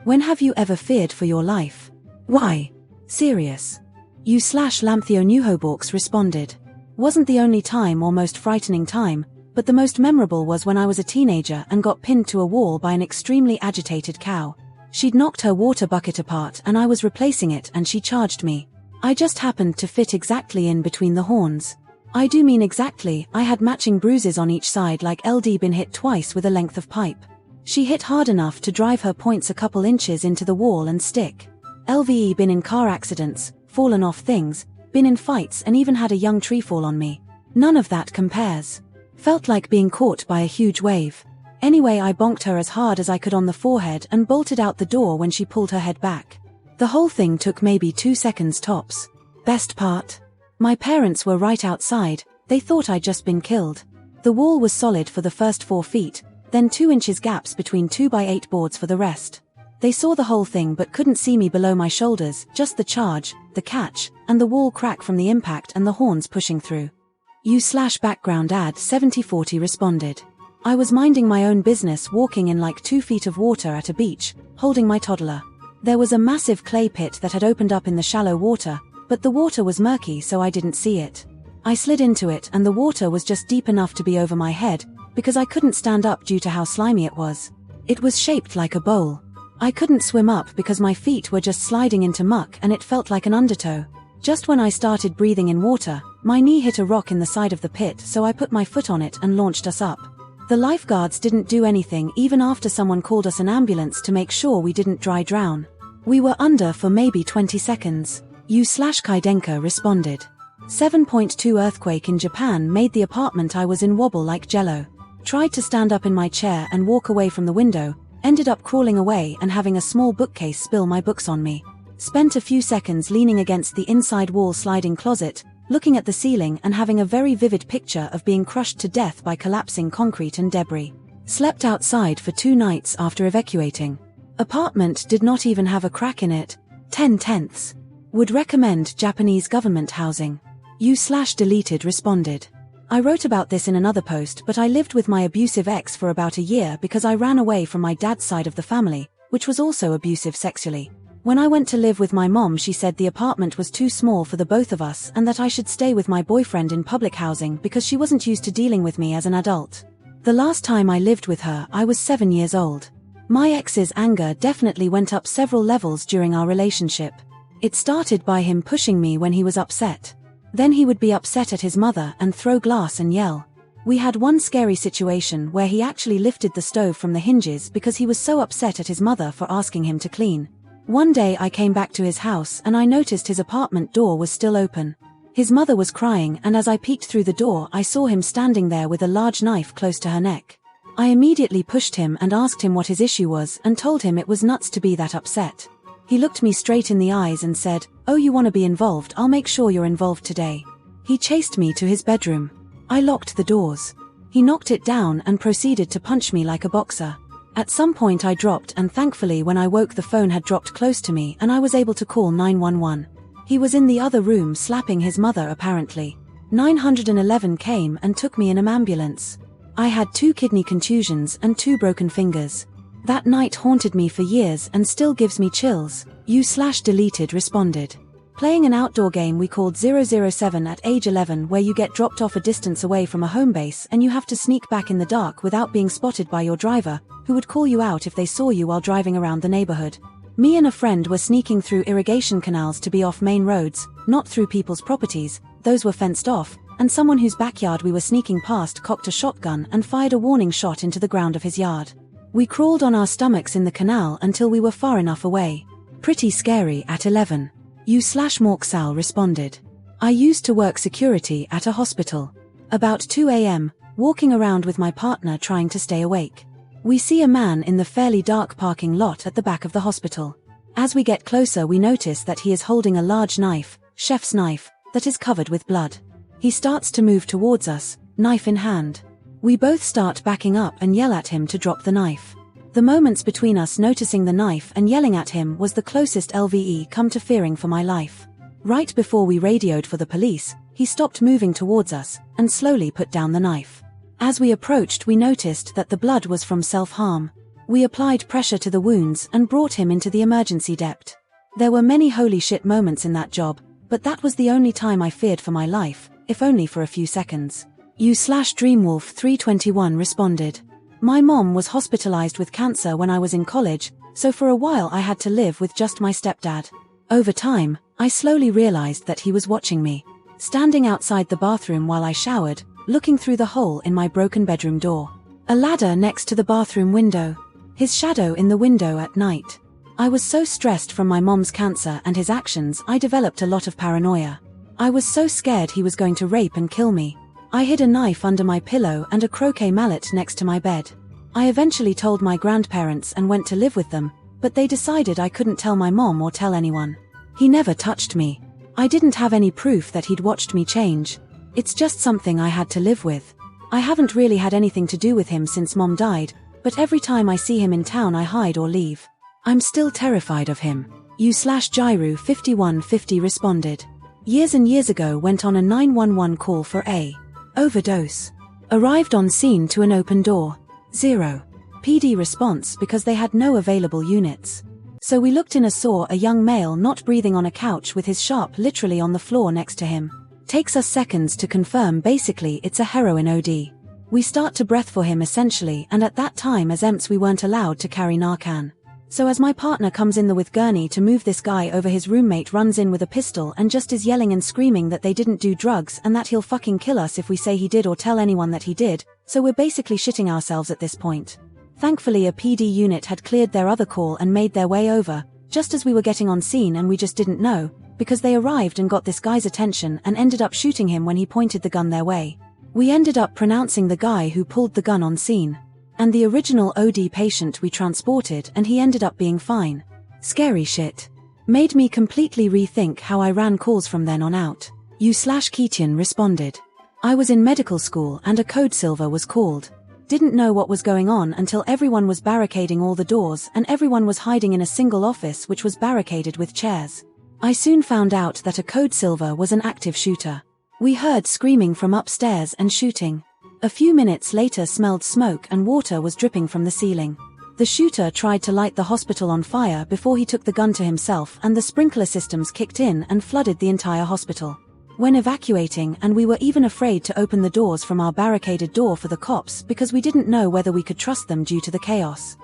When have you ever feared for your life? Why? Serious. U/Lamtheo Newhoborks responded. Wasn't the only time or most frightening time, but the most memorable was when I was a teenager and got pinned to a wall by an extremely agitated cow. She'd knocked her water bucket apart and I was replacing it and she charged me. I just happened to fit exactly in between the horns. I do mean exactly, I had matching bruises on each side like LD been hit twice with a length of pipe. She hit hard enough to drive her points a couple inches into the wall and stick. LVE been in car accidents, fallen off things, been in fights and even had a young tree fall on me. None of that compares. Felt like being caught by a huge wave. Anyway, I bonked her as hard as I could on the forehead and bolted out the door when she pulled her head back. The whole thing took maybe 2 seconds tops. Best part? My parents were right outside, they thought I'd just been killed. The wall was solid for the first 4 feet, then 2 inches gaps between 2x8 boards for the rest. They saw the whole thing but couldn't see me below my shoulders, just the charge, the catch, and the wall crack from the impact and the horns pushing through. U/background ad 7040 responded. I was minding my own business walking in like 2 feet of water at a beach, holding my toddler. There was a massive clay pit that had opened up in the shallow water, but the water was murky so I didn't see it. I slid into it and the water was just deep enough to be over my head, because I couldn't stand up due to how slimy it was. It was shaped like a bowl. I couldn't swim up because my feet were just sliding into muck and it felt like an undertow. Just when I started breathing in water, my knee hit a rock in the side of the pit so I put my foot on it and launched us up. The lifeguards didn't do anything even after someone called us an ambulance to make sure we didn't dry drown. We were under for maybe 20 seconds. U/Kaidenka responded. 7.2 earthquake in Japan made the apartment I was in wobble like jello. Tried to stand up in my chair and walk away from the window, ended up crawling away and having a small bookcase spill my books on me. Spent a few seconds leaning against the inside wall sliding closet, looking at the ceiling and having a very vivid picture of being crushed to death by collapsing concrete and debris. Slept outside for 2 nights after evacuating. Apartment did not even have a crack in it. 10/10. Would recommend Japanese government housing. U/deleted responded. I wrote about this in another post, but I lived with my abusive ex for about a year because I ran away from my dad's side of the family, which was also abusive sexually. When I went to live with my mom, she said the apartment was too small for the both of us and that I should stay with my boyfriend in public housing because she wasn't used to dealing with me as an adult. The last time I lived with her, I was 7 years old. My ex's anger definitely went up several levels during our relationship. It started by him pushing me when he was upset. Then he would be upset at his mother and throw glass and yell. We had one scary situation where he actually lifted the stove from the hinges because he was so upset at his mother for asking him to clean. One day I came back to his house and I noticed his apartment door was still open. His mother was crying and as I peeked through the door I saw him standing there with a large knife close to her neck. I immediately pushed him and asked him what his issue was and told him it was nuts to be that upset. He looked me straight in the eyes and said, "Oh, you want to be involved? I'll make sure you're involved today." He chased me to his bedroom. I locked the doors. He knocked it down and proceeded to punch me like a boxer. At some point I dropped and thankfully when I woke the phone had dropped close to me and I was able to call 911. He was in the other room slapping his mother apparently. 911 came and took me in an ambulance. I had 2 kidney contusions and 2 broken fingers. That night haunted me for years and still gives me chills. U/deleted responded. Playing an outdoor game we called 007 at age 11 where you get dropped off a distance away from a home base and you have to sneak back in the dark without being spotted by your driver, who would call you out if they saw you while driving around the neighborhood. Me and a friend were sneaking through irrigation canals to be off main roads, not through people's properties, those were fenced off, and someone whose backyard we were sneaking past cocked a shotgun and fired a warning shot into the ground of his yard. We crawled on our stomachs in the canal until we were far enough away. Pretty scary at 11. U/Morksal responded. I used to work security at a hospital. About 2 a.m., walking around with my partner trying to stay awake. We see a man in the fairly dark parking lot at the back of the hospital. As we get closer we notice that he is holding a large knife, chef's knife, that is covered with blood. He starts to move towards us, knife in hand. We both start backing up and yell at him to drop the knife. The moments between us noticing the knife and yelling at him was the closest LVE come to fearing for my life. Right before we radioed for the police, he stopped moving towards us and slowly put down the knife. As we approached we noticed that the blood was from self-harm. We applied pressure to the wounds and brought him into the emergency depot. There were many holy shit moments in that job, but that was the only time I feared for my life, if only for a few seconds. You/Dreamwolf321 responded. My mom was hospitalized with cancer when I was in college, so for a while I had to live with just my stepdad. Over time, I slowly realized that he was watching me. Standing outside the bathroom while I showered, looking through the hole in my broken bedroom door. A ladder next to the bathroom window. His shadow in the window at night. I was so stressed from my mom's cancer and his actions I developed a lot of paranoia. I was so scared he was going to rape and kill me. I hid a knife under my pillow and a croquet mallet next to my bed. I eventually told my grandparents and went to live with them, but they decided I couldn't tell my mom or tell anyone. He never touched me. I didn't have any proof that he'd watched me change. It's just something I had to live with. I haven't really had anything to do with him since Mom died, but every time I see him in town I hide or leave. I'm still terrified of him. You/Gyru5150 responded. Years and years ago went on a 911 call for a overdose. Arrived on scene to an open door. 0 PD response because they had no available units. So we looked in and saw a young male not breathing on a couch with his sharp literally on the floor next to him. Takes us seconds to confirm, basically it's a heroin OD. We start to breath for him essentially, and at that time as EMTs we weren't allowed to carry Narcan. So as my partner comes in with gurney to move this guy over, his roommate runs in with a pistol and just is yelling and screaming that they didn't do drugs and that he'll fucking kill us if we say he did or tell anyone that he did, so we're basically shitting ourselves at this point. Thankfully a PD unit had cleared their other call and made their way over, just as we were getting on scene, and we just didn't know, because they arrived and got this guy's attention and ended up shooting him when he pointed the gun their way. We ended up pronouncing the guy who pulled the gun on scene. And the original OD patient we transported, and he ended up being fine. Scary shit. Made me completely rethink how I ran calls from then on out. You/Keaton responded. I was in medical school and a code silver was called. Didn't know what was going on until everyone was barricading all the doors and everyone was hiding in a single office which was barricaded with chairs. I soon found out that a code silver was an active shooter. We heard screaming from upstairs and shooting. A few minutes later smelled smoke and water was dripping from the ceiling. The shooter tried to light the hospital on fire before he took the gun to himself, and the sprinkler systems kicked in and flooded the entire hospital. When evacuating, and we were even afraid to open the doors from our barricaded door for the cops because we didn't know whether we could trust them due to the chaos.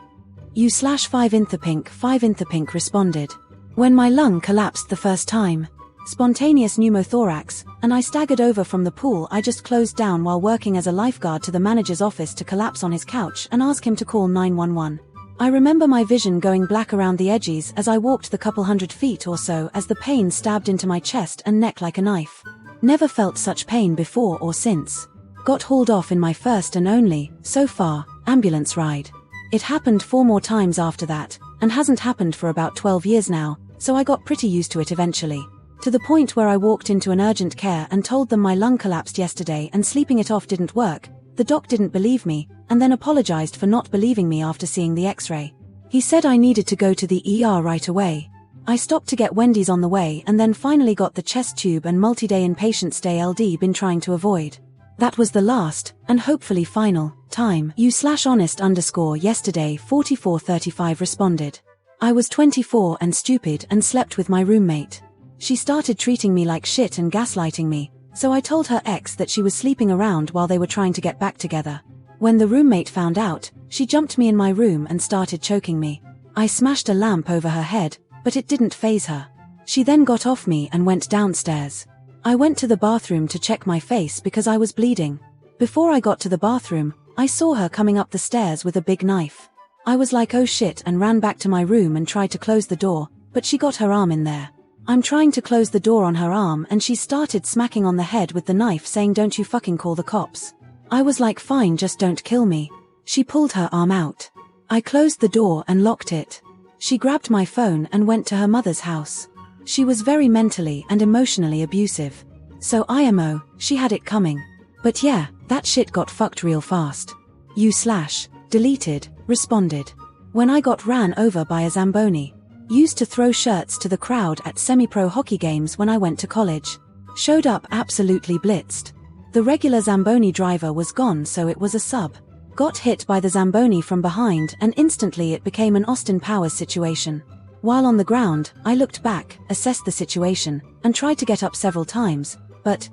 You/5inthepink responded. When my lung collapsed the first time. Spontaneous pneumothorax, and I staggered over from the pool I just closed down while working as a lifeguard to the manager's office to collapse on his couch and ask him to call 911. I remember my vision going black around the edges as I walked the couple hundred feet or so as the pain stabbed into my chest and neck like a knife. Never felt such pain before or since. Got hauled off in my first and only, so far, ambulance ride. It happened 4 more times after that, and hasn't happened for about 12 years now, so I got pretty used to it eventually. To the point where I walked into an urgent care and told them my lung collapsed yesterday and sleeping it off didn't work. The doc didn't believe me, and then apologized for not believing me after seeing the x-ray. He said I needed to go to the ER right away. I stopped to get Wendy's on the way and then finally got the chest tube and multi-day inpatient stay LD been trying to avoid. That was the last, and hopefully final, time. You/honest_yesterday 4435 responded. I was 24 and stupid and slept with my roommate. She started treating me like shit and gaslighting me, so I told her ex that she was sleeping around while they were trying to get back together. When the roommate found out, she jumped me in my room and started choking me. I smashed a lamp over her head, but it didn't faze her. She then got off me and went downstairs. I went to the bathroom to check my face because I was bleeding. Before I got to the bathroom, I saw her coming up the stairs with a big knife. I was like, oh shit, and ran back to my room and tried to close the door, but she got her arm in there. I'm trying to close the door on her arm and she started smacking on the head with the knife saying, don't you fucking call the cops. I was like, fine, just don't kill me. She pulled her arm out. I closed the door and locked it. She grabbed my phone and went to her mother's house. She was very mentally and emotionally abusive. So IMO, she had it coming. But yeah, that shit got fucked real fast. You/deleted responded. When I got ran over by a Zamboni. Used to throw shirts to the crowd at semi-pro hockey games when I went to college. Showed up absolutely blitzed. The regular Zamboni driver was gone, so it was a sub. Got hit by the Zamboni from behind and instantly it became an Austin Powers situation. While on the ground, I looked back, assessed the situation, and tried to get up several times, but,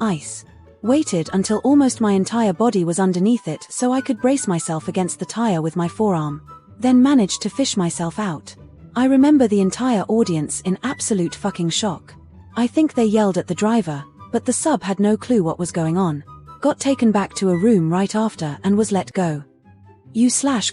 ice. Waited until almost my entire body was underneath it so I could brace myself against the tire with my forearm. Then managed to fish myself out. I remember the entire audience in absolute fucking shock. I think they yelled at the driver, but the sub had no clue what was going on. Got taken back to a room right after and was let go.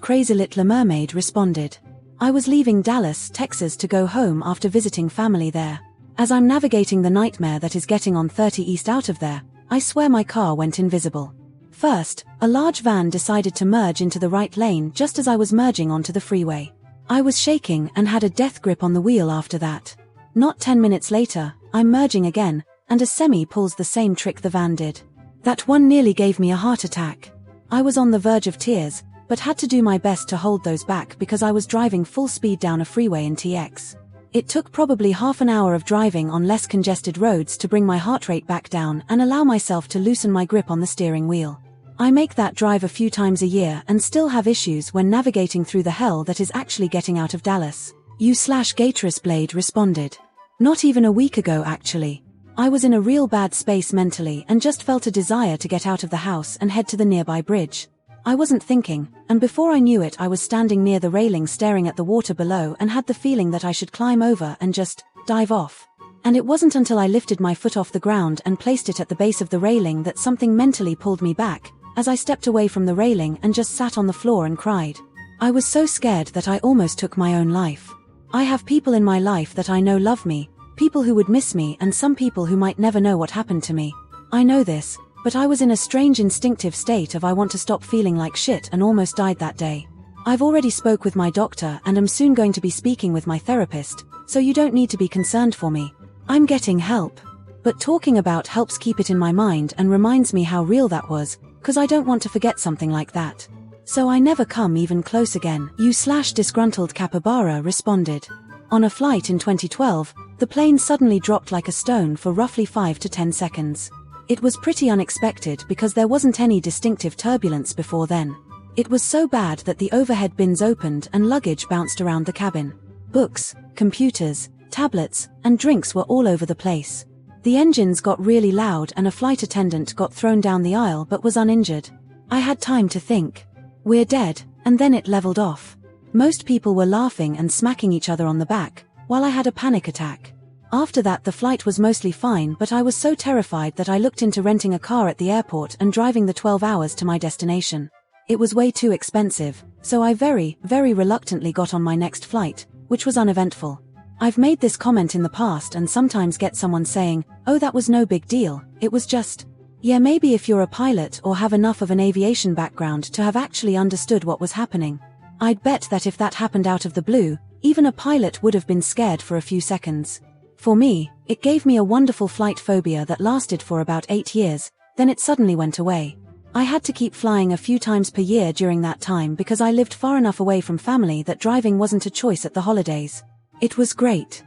Crazy Little Mermaid responded. I was leaving Dallas, Texas to go home after visiting family there. As I'm navigating the nightmare that is getting on 30 East out of there, I swear my car went invisible. First, a large van decided to merge into the right lane just as I was merging onto the freeway. I was shaking and had a death grip on the wheel after that. Not 10 minutes later, I'm merging again, and a semi pulls the same trick the van did. That one nearly gave me a heart attack. I was on the verge of tears, but had to do my best to hold those back because I was driving full speed down a freeway in TX. It took probably half an hour of driving on less congested roads to bring my heart rate back down and allow myself to loosen my grip on the steering wheel. I make that drive a few times a year and still have issues when navigating through the hell that is actually getting out of Dallas. Gatorus Blade responded. Not even a week ago actually. I was in a real bad space mentally and just felt a desire to get out of the house and head to the nearby bridge. I wasn't thinking, and before I knew it I was standing near the railing staring at the water below and had the feeling that I should climb over and just dive off. And it wasn't until I lifted my foot off the ground and placed it at the base of the railing that something mentally pulled me back, as I stepped away from the railing and just sat on the floor and cried. I was so scared that I almost took my own life. I have people in my life that I know love me, people who would miss me and some people who might never know what happened to me. I know this, but I was in a strange instinctive state of I want to stop feeling like shit and almost died that day. I've already spoke with my doctor and am soon going to be speaking with my therapist, so you don't need to be concerned for me. I'm getting help. But talking about helps keep it in my mind and reminds me how real that was, cause I don't want to forget something like that. So I never come even close again. Disgruntled Capybara responded. On a flight in 2012, the plane suddenly dropped like a stone for roughly 5 to 10 seconds. It was pretty unexpected because there wasn't any distinctive turbulence before then. It was so bad that the overhead bins opened and luggage bounced around the cabin. Books, computers, tablets, and drinks were all over the place. The engines got really loud and a flight attendant got thrown down the aisle but was uninjured. I had time to think. We're dead, and then it leveled off. Most people were laughing and smacking each other on the back, while I had a panic attack. After that the flight was mostly fine, but I was so terrified that I looked into renting a car at the airport and driving the 12 hours to my destination. It was way too expensive, so I very, very reluctantly got on my next flight, which was uneventful. I've made this comment in the past and sometimes get someone saying, "Oh, that was no big deal, it was just..." Yeah, maybe if you're a pilot or have enough of an aviation background to have actually understood what was happening. I'd bet that if that happened out of the blue, even a pilot would have been scared for a few seconds. For me, it gave me a wonderful flight phobia that lasted for about 8 years, then it suddenly went away. I had to keep flying a few times per year during that time because I lived far enough away from family that driving wasn't a choice at the holidays. It was great.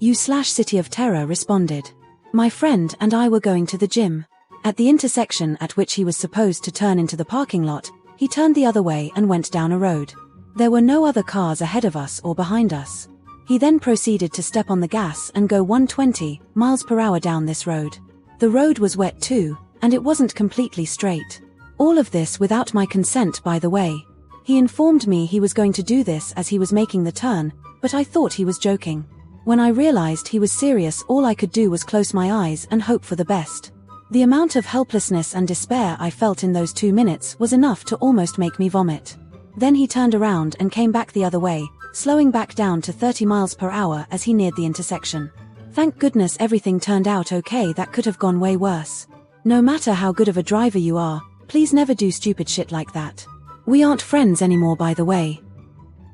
City of Terror responded. My friend and I were going to the gym. At the intersection at which he was supposed to turn into the parking lot, he turned the other way and went down a road. There were no other cars ahead of us or behind us. He then proceeded to step on the gas and go 120 miles per hour down this road. The road was wet too, and it wasn't completely straight. All of this without my consent, by the way. He informed me he was going to do this as he was making the turn, but I thought he was joking. When I realized he was serious, all I could do was close my eyes and hope for the best. The amount of helplessness and despair I felt in those 2 minutes was enough to almost make me vomit. Then he turned around and came back the other way, slowing back down to 30 miles per hour as he neared the intersection. Thank goodness everything turned out okay. That could have gone way worse. No matter how good of a driver you are, please never do stupid shit like that. We aren't friends anymore, by the way.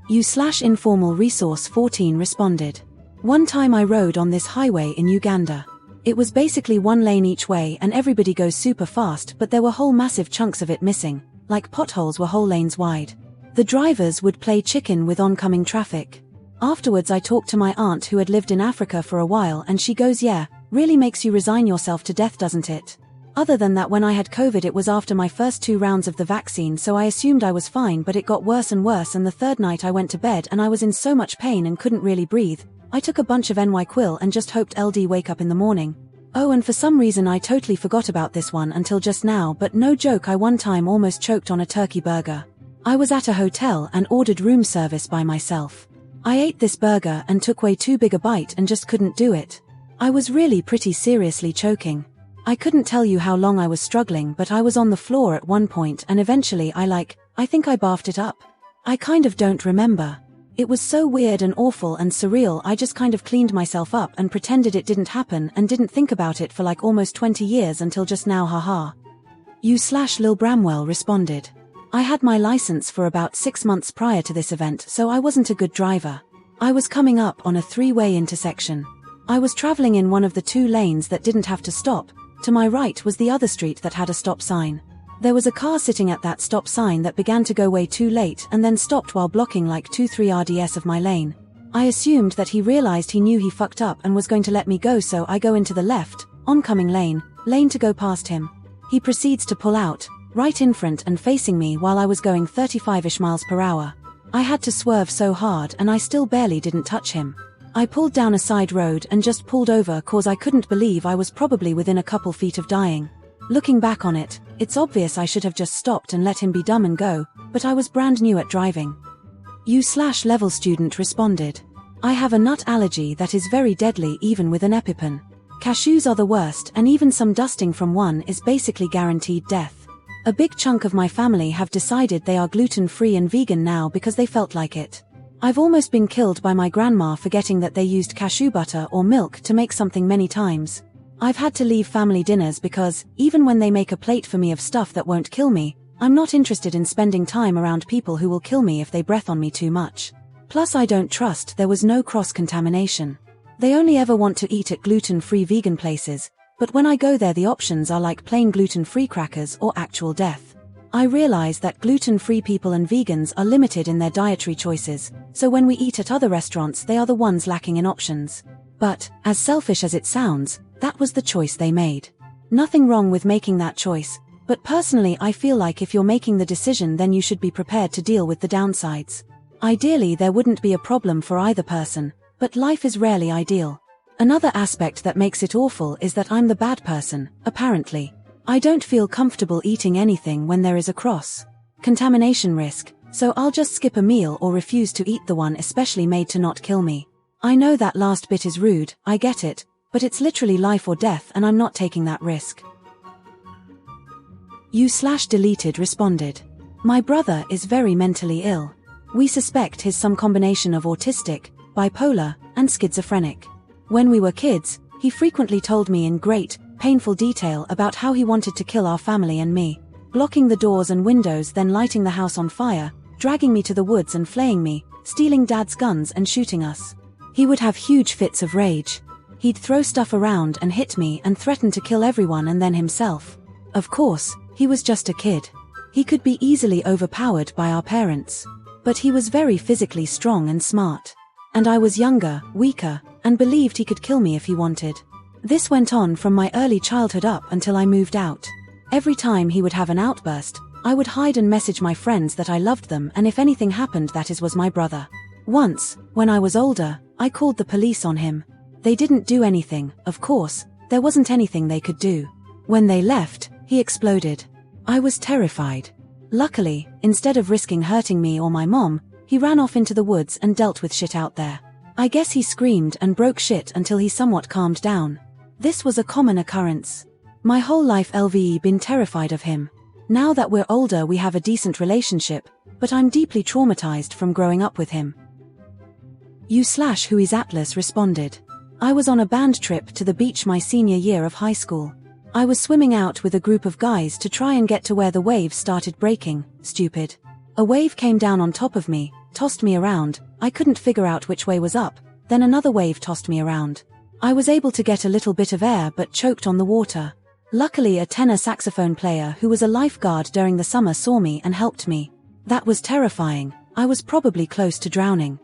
Informal Resource 14 responded. One time I rode on this highway in Uganda. It was basically one lane each way and everybody goes super fast, but there were whole massive chunks of it missing, like potholes were whole lanes wide. The drivers would play chicken with oncoming traffic. Afterwards I talked to my aunt who had lived in Africa for a while and she goes, "Yeah, really makes you resign yourself to death, doesn't it?" Other than that, when I had COVID, it was after my first 2 rounds of the vaccine, so I assumed I was fine, but it got worse and worse, and the third night I went to bed and I was in so much pain and couldn't really breathe. I took a bunch of NyQuil and just hoped LD wake up in the morning. Oh, and for some reason I totally forgot about this one until just now, but no joke, I one time almost choked on a turkey burger. I was at a hotel and ordered room service by myself. I ate this burger and took way too big a bite and just couldn't do it. I was really pretty seriously choking. I couldn't tell you how long I was struggling, but I was on the floor at one point and eventually I think I barfed it up. I kind of don't remember. It was so weird and awful and surreal, I just kind of cleaned myself up and pretended it didn't happen and didn't think about it for like almost 20 years until just now, haha. Lil Bramwell responded. I had my license for about 6 months prior to this event, so I wasn't a good driver. I was coming up on a 3-way intersection. I was traveling in one of the 2 lanes that didn't have to stop. To my right was the other street that had a stop sign. There was a car sitting at that stop sign that began to go way too late and then stopped while blocking like 2-3 RDS of my lane. I assumed that he realized he knew he fucked up and was going to let me go, so I go into the left, oncoming lane to go past him. He proceeds to pull out, right in front and facing me while I was going 35-ish miles per hour. I had to swerve so hard and I still barely didn't touch him. I pulled down a side road and just pulled over cause I couldn't believe I was probably within a couple feet of dying. Looking back on it, it's obvious I should have just stopped and let him be dumb and go, but I was brand new at driving. U/level student responded. I have a nut allergy that is very deadly even with an EpiPen. Cashews are the worst, and even some dusting from one is basically guaranteed death. A big chunk of my family have decided they are gluten-free and vegan now because they felt like it. I've almost been killed by my grandma forgetting that they used cashew butter or milk to make something many times. I've had to leave family dinners because, even when they make a plate for me of stuff that won't kill me, I'm not interested in spending time around people who will kill me if they breath on me too much. Plus I don't trust there was no cross-contamination. They only ever want to eat at gluten-free vegan places, but when I go there the options are like plain gluten-free crackers or actual death. I realize that gluten-free people and vegans are limited in their dietary choices, so when we eat at other restaurants they are the ones lacking in options. But, as selfish as it sounds, that was the choice they made. Nothing wrong with making that choice, but personally I feel like if you're making the decision then you should be prepared to deal with the downsides. Ideally there wouldn't be a problem for either person, but life is rarely ideal. Another aspect that makes it awful is that I'm the bad person, apparently. I don't feel comfortable eating anything when there is a cross-contamination risk, so I'll just skip a meal or refuse to eat the one especially made to not kill me. I know that last bit is rude, I get it, but it's literally life or death and I'm not taking that risk. U/deleted responded. My brother is very mentally ill. We suspect he's some combination of autistic, bipolar, and schizophrenic. When we were kids, he frequently told me in great, painful detail about how he wanted to kill our family and me, blocking the doors and windows, then lighting the house on fire, dragging me to the woods and flaying me, stealing Dad's guns and shooting us. He would have huge fits of rage. He'd throw stuff around and hit me and threaten to kill everyone and then himself. Of course, he was just a kid. He could be easily overpowered by our parents. But he was very physically strong and smart. And I was younger, weaker, and believed he could kill me if he wanted. This went on from my early childhood up until I moved out. Every time he would have an outburst, I would hide and message my friends that I loved them, and if anything happened that was my brother. Once, when I was older, I called the police on him. They didn't do anything, of course, there wasn't anything they could do. When they left, he exploded. I was terrified. Luckily, instead of risking hurting me or my mom, he ran off into the woods and dealt with shit out there. I guess he screamed and broke shit until he somewhat calmed down. This was a common occurrence. My whole life LVE been terrified of him. Now that we're older we have a decent relationship, but I'm deeply traumatized from growing up with him. U/Whois Atlas responded. I was on a band trip to the beach my senior year of high school. I was swimming out with a group of guys to try and get to where the waves started breaking. Stupid. A wave came down on top of me, tossed me around, I couldn't figure out which way was up, then another wave tossed me around. I was able to get a little bit of air but choked on the water. Luckily a tenor saxophone player who was a lifeguard during the summer saw me and helped me. That was terrifying, I was probably close to drowning.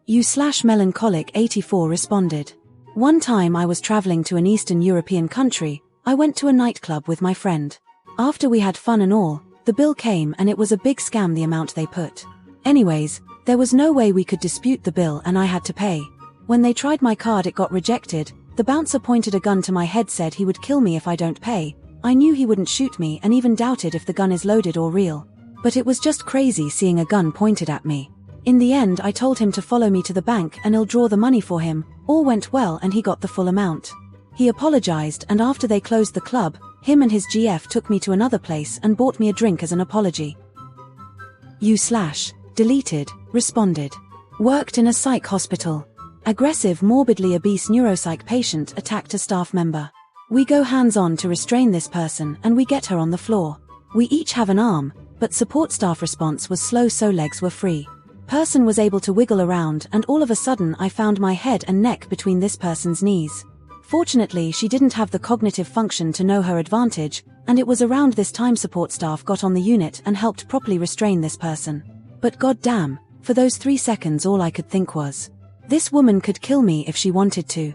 U/melancholic 84 responded. One time I was traveling to an Eastern European country, I went to a nightclub with my friend. After we had fun and all, the bill came and it was a big scam the amount they put. Anyways, there was no way we could dispute the bill and I had to pay. When they tried my card it got rejected. The bouncer pointed a gun to my head, said he would kill me if I don't pay. I knew he wouldn't shoot me and even doubted if the gun is loaded or real. But it was just crazy seeing a gun pointed at me. In the end I told him to follow me to the bank and I'll draw the money for him. All went well and he got the full amount. He apologized and after they closed the club, him and his GF took me to another place and bought me a drink as an apology. Deleted, responded. Worked in a psych hospital. Aggressive morbidly obese neuropsych patient attacked a staff member. We go hands-on to restrain this person and we get her on the floor. We each have an arm, but support staff response was slow so legs were free. Person was able to wiggle around and all of a sudden I found my head and neck between this person's knees. Fortunately she didn't have the cognitive function to know her advantage, and it was around this time support staff got on the unit and helped properly restrain this person. But goddamn, for those 3 seconds all I could think was, this woman could kill me if she wanted to.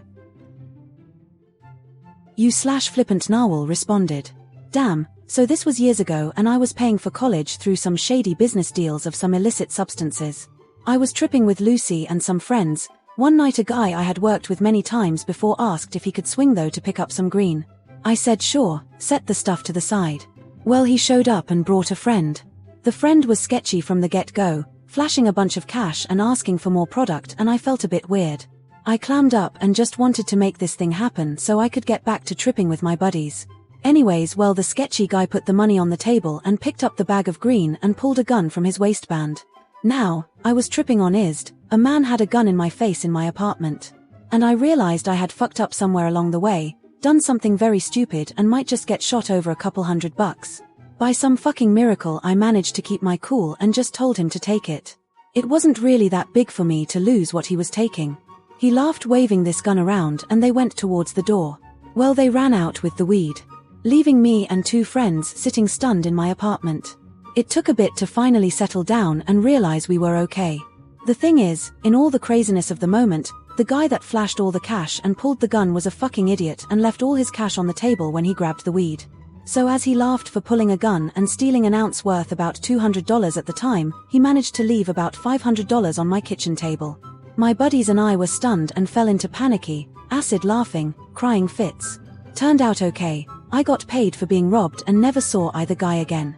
Flippant Narwhal responded. Damn, so this was years ago and I was paying for college through some shady business deals of some illicit substances. I was tripping with Lucy and some friends. One night a guy I had worked with many times before asked if he could swing though to pick up some green. I said sure, set the stuff to the side. Well, he showed up and brought a friend. The friend was sketchy from the get-go, flashing a bunch of cash and asking for more product, and I felt a bit weird. I clammed up and just wanted to make this thing happen so I could get back to tripping with my buddies. Anyways, well, the sketchy guy put the money on the table and picked up the bag of green and pulled a gun from his waistband. Now, I was tripping on ISD, a man had a gun in my face in my apartment. And I realized I had fucked up somewhere along the way, done something very stupid and might just get shot over a couple $100. By some fucking miracle I managed to keep my cool and just told him to take it. It wasn't really that big for me to lose what he was taking. He laughed, waving this gun around, and they went towards the door. Well, they ran out with the weed, leaving me and 2 friends sitting stunned in my apartment. It took a bit to finally settle down and realize we were okay. The thing is, in all the craziness of the moment, the guy that flashed all the cash and pulled the gun was a fucking idiot and left all his cash on the table when he grabbed the weed. So as he laughed for pulling a gun and stealing an ounce worth about $200 at the time, he managed to leave about $500 on my kitchen table. My buddies and I were stunned and fell into panicky, acid laughing, crying fits. Turned out okay, I got paid for being robbed and never saw either guy again.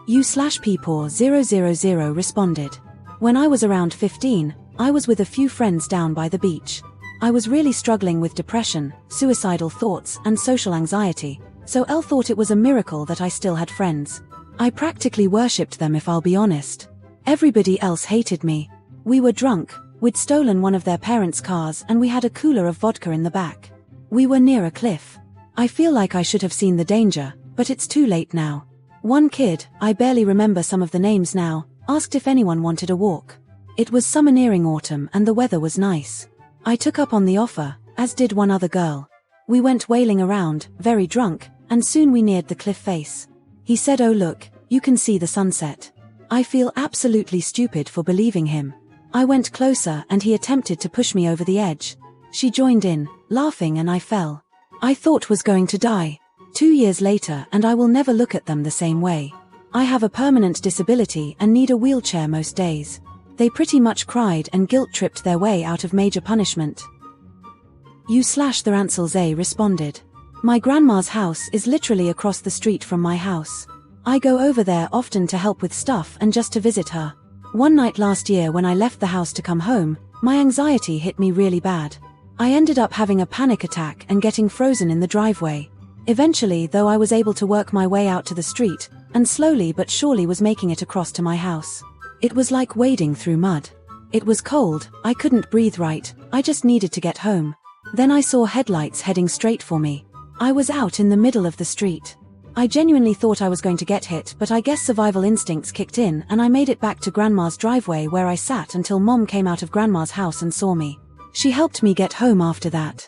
U/Peepaw000 responded. When I was around 15, I was with a few friends down by the beach. I was really struggling with depression, suicidal thoughts, and social anxiety, so Elle thought it was a miracle that I still had friends. I practically worshipped them, if I'll be honest. Everybody else hated me. We were drunk, we'd stolen one of their parents' cars and we had a cooler of vodka in the back. We were near a cliff. I feel like I should have seen the danger, but it's too late now. One kid, I barely remember some of the names now, asked if anyone wanted a walk. It was summer nearing autumn and the weather was nice. I took up on the offer, as did one other girl. We went wailing around, very drunk, and soon we neared the cliff face. He said, "Oh look, you can see the sunset." I feel absolutely stupid for believing him. I went closer and he attempted to push me over the edge. She joined in, laughing, and I fell. I thought was going to die. 2 years later and I will never look at them the same way. I have a permanent disability and need a wheelchair most days. They pretty much cried and guilt-tripped their way out of major punishment. U/TheRanselZay responded. My grandma's house is literally across the street from my house. I go over there often to help with stuff and just to visit her. One night last year when I left the house to come home, my anxiety hit me really bad. I ended up having a panic attack and getting frozen in the driveway. Eventually, though, I was able to work my way out to the street, and slowly but surely was making it across to my house. It was like wading through mud. It was cold, I couldn't breathe right, I just needed to get home. Then I saw headlights heading straight for me. I was out in the middle of the street. I genuinely thought I was going to get hit, but I guess survival instincts kicked in and I made it back to Grandma's driveway where I sat until Mom came out of Grandma's house and saw me. She helped me get home after that.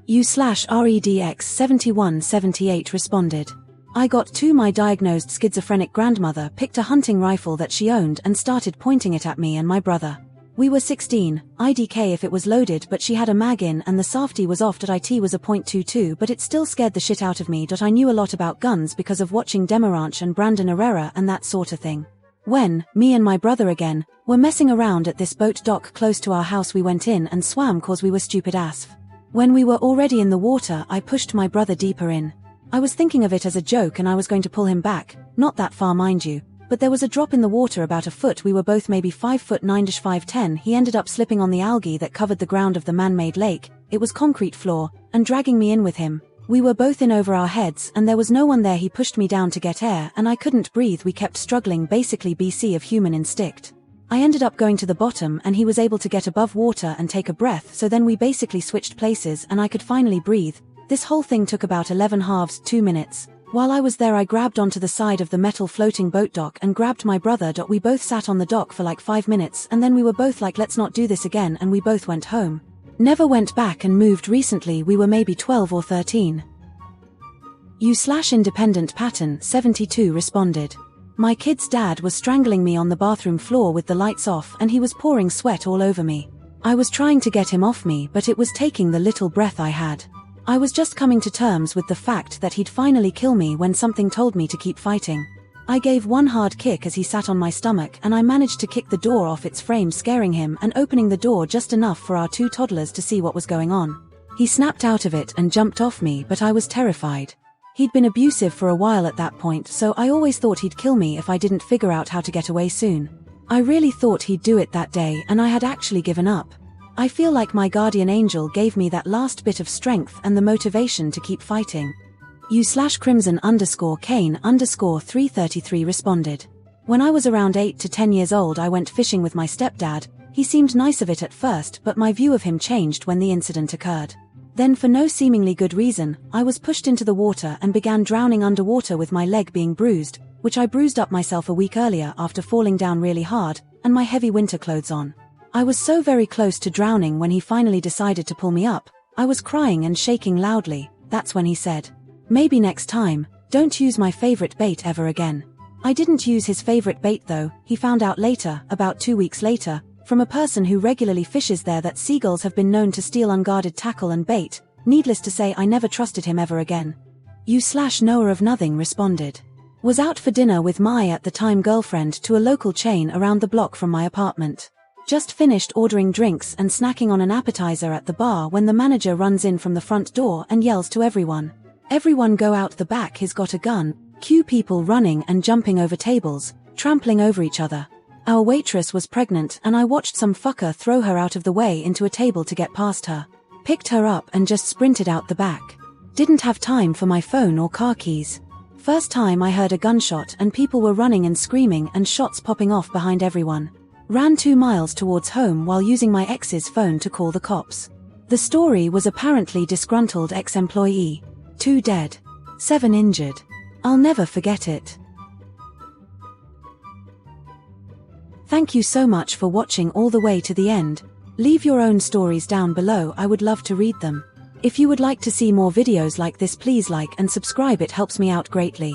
U/REDX7178 responded. I got to my diagnosed schizophrenic grandmother picked a hunting rifle that she owned and started pointing it at me and my brother. We were 16, IDK if it was loaded, but she had a mag in and the safety was off. It was a .22, but it still scared the shit out of me. I knew a lot about guns because of watching Demaranch and Brandon Herrera and that sort of thing. When, me and my brother again, were messing around at this boat dock close to our house, we went in and swam cause we were stupid ASF. When we were already in the water, I pushed my brother deeper in. I was thinking of it as a joke and I was going to pull him back, not that far mind you. But there was a drop in the water about a foot. We were both maybe 5'9" 5'10". He ended up slipping on the algae that covered the ground of the man-made lake. It was concrete floor, and dragging me in with him. We were both in over our heads and there was no one there. He pushed me down to get air and I couldn't breathe. We kept struggling, basically BC of human instinct. I ended up going to the bottom and he was able to get above water and take a breath, so then we basically switched places and I could finally breathe. This whole thing took about 2 minutes. While I was there, I grabbed onto the side of the metal floating boat dock and grabbed my brother. We both sat on the dock for like 5 minutes and then we were both like, let's not do this again, and we both went home. Never went back and moved recently. We were maybe 12 or 13. U/independent pattern 72 responded. My kid's dad was strangling me on the bathroom floor with the lights off and he was pouring sweat all over me. I was trying to get him off me, but it was taking the little breath I had. I was just coming to terms with the fact that he'd finally kill me when something told me to keep fighting. I gave one hard kick as he sat on my stomach and I managed to kick the door off its frame, scaring him and opening the door just enough for our 2 toddlers to see what was going on. He snapped out of it and jumped off me, but I was terrified. He'd been abusive for a while at that point, so I always thought he'd kill me if I didn't figure out how to get away soon. I really thought he'd do it that day and I had actually given up. I feel like my guardian angel gave me that last bit of strength and the motivation to keep fighting. U/crimson_Kane_333 responded. When I was around 8 to 10 years old, I went fishing with my stepdad. He seemed nice of it at first, but my view of him changed when the incident occurred. Then, for no seemingly good reason, I was pushed into the water and began drowning underwater with my leg being bruised, which I bruised up myself a week earlier after falling down really hard, and my heavy winter clothes on. I was so very close to drowning when he finally decided to pull me up. I was crying and shaking loudly. That's when he said, "Maybe next time, don't use my favorite bait ever again." I didn't use his favorite bait though. He found out later, about 2 weeks later, from a person who regularly fishes there, that seagulls have been known to steal unguarded tackle and bait. Needless to say, I never trusted him ever again. U/Noah of Nothing responded. Was out for dinner with my at the time girlfriend to a local chain around the block from my apartment. Just finished ordering drinks and snacking on an appetizer at the bar when the manager runs in from the front door and yells to everyone, "Everyone go out the back, he's got a gun." Cue people running and jumping over tables, trampling over each other. Our waitress was pregnant and I watched some fucker throw her out of the way into a table to get past her. Picked her up and just sprinted out the back. Didn't have time for my phone or car keys. First time I heard a gunshot and people were running and screaming and shots popping off behind everyone. Ran 2 miles towards home while using my ex's phone to call the cops. The story was apparently disgruntled ex-employee. 2 dead. 7 injured. I'll never forget it. Thank you so much for watching all the way to the end. Leave your own stories down below, I would love to read them. If you would like to see more videos like this, please like and subscribe, it helps me out greatly.